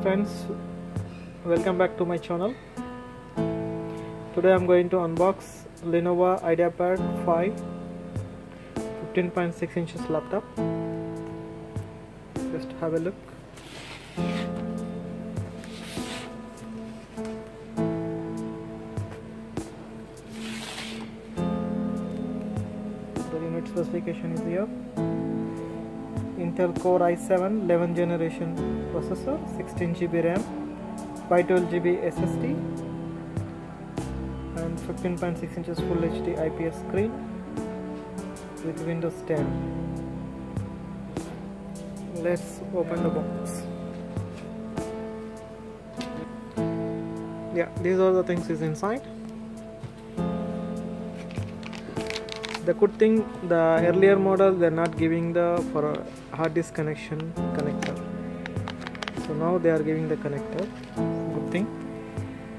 friends, welcome back to my channel. Today I'm going to unbox LENOVO IdeaPad 5 15.6 inches laptop. Just have a look. The unit specification is here. Intel Core i7 11th generation processor, 16 GB RAM, 512 GB SSD, and 15.6 inches Full HD IPS screen with Windows 10. Let's open the box. Yeah, these are the things is inside. The good thing, the earlier model they're not giving the for a hard disk connector. So now they are giving the connector. Good thing.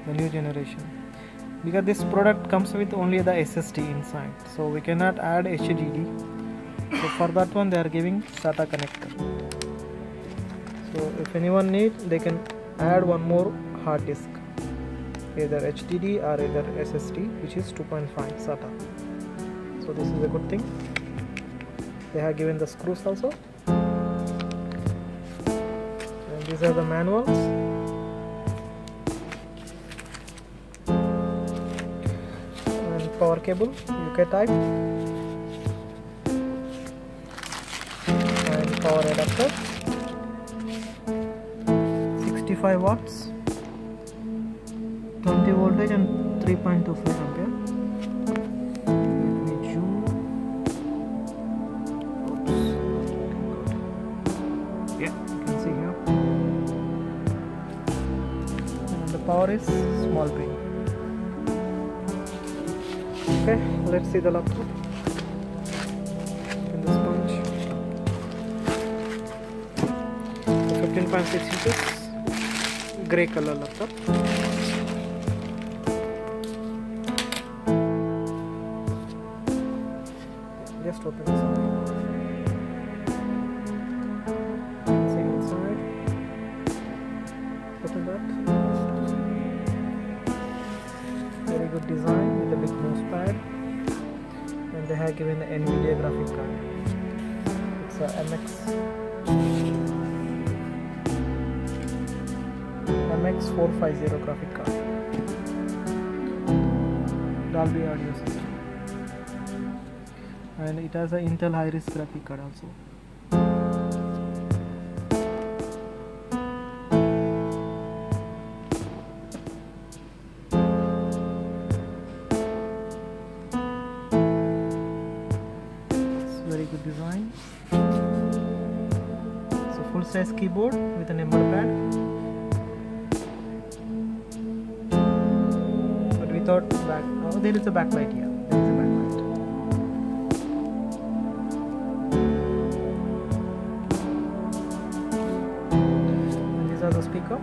The new generation. Because this product comes with only the SSD inside, so we cannot add HDD. So for that one they are giving SATA connector. So if anyone needs, they can add one more hard disk, either HDD or either SSD, which is 2.5 SATA. So this is a good thing. They have given the screws also, and these are the manuals. And power cable, UK type, and power adapter, 65 watts, 20 voltage and 3.25 ampere. Yeah, you can see here. And the power is small pin. Okay, let's see the laptop. And the sponge. 15.6 inches grey color laptop. Just open this up. Very good design with a big mouse pad, and they have given the NVIDIA graphic card. It's a MX450 graphic card. Dolby audio system, and it has an Intel Iris graphic card also. Very good design. It's a full size keyboard with a number pad, but without back. Oh, there is a backlight here. There is a backlight. And these are the speaker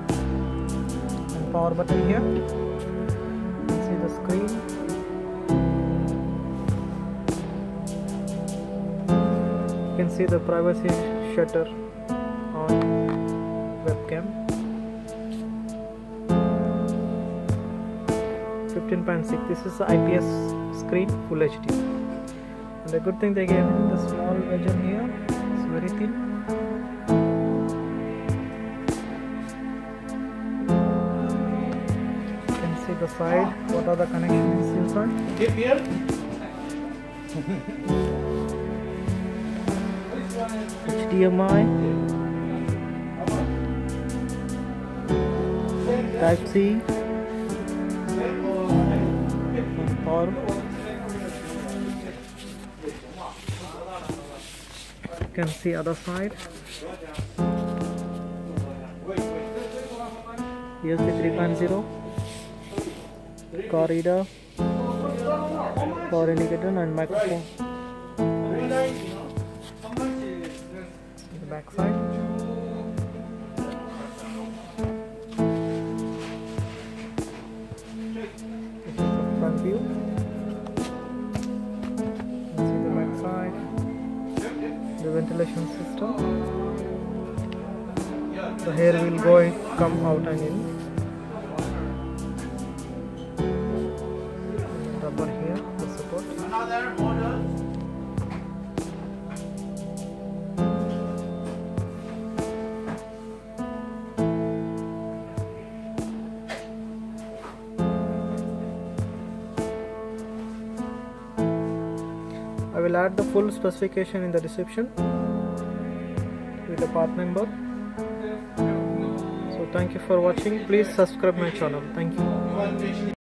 and power button here. You can see the screen. You can see the privacy shutter on webcam. 15.6. This is the IPS screen, Full HD. And the good thing, they gave the small version here. It's very thin. You can see the side. What are the connections inside? Here. HDMI, Type C, and power. You can see other side. USB 3.0, car reader, power indicator, and microphone. The back side. This is the front view. You can see the back side. The ventilation system. The hair will go in come out and in. Rubber here, the support. Another model. I will add the full specification in the description with the part number. So thank you for watching. Please subscribe my channel. Thank you.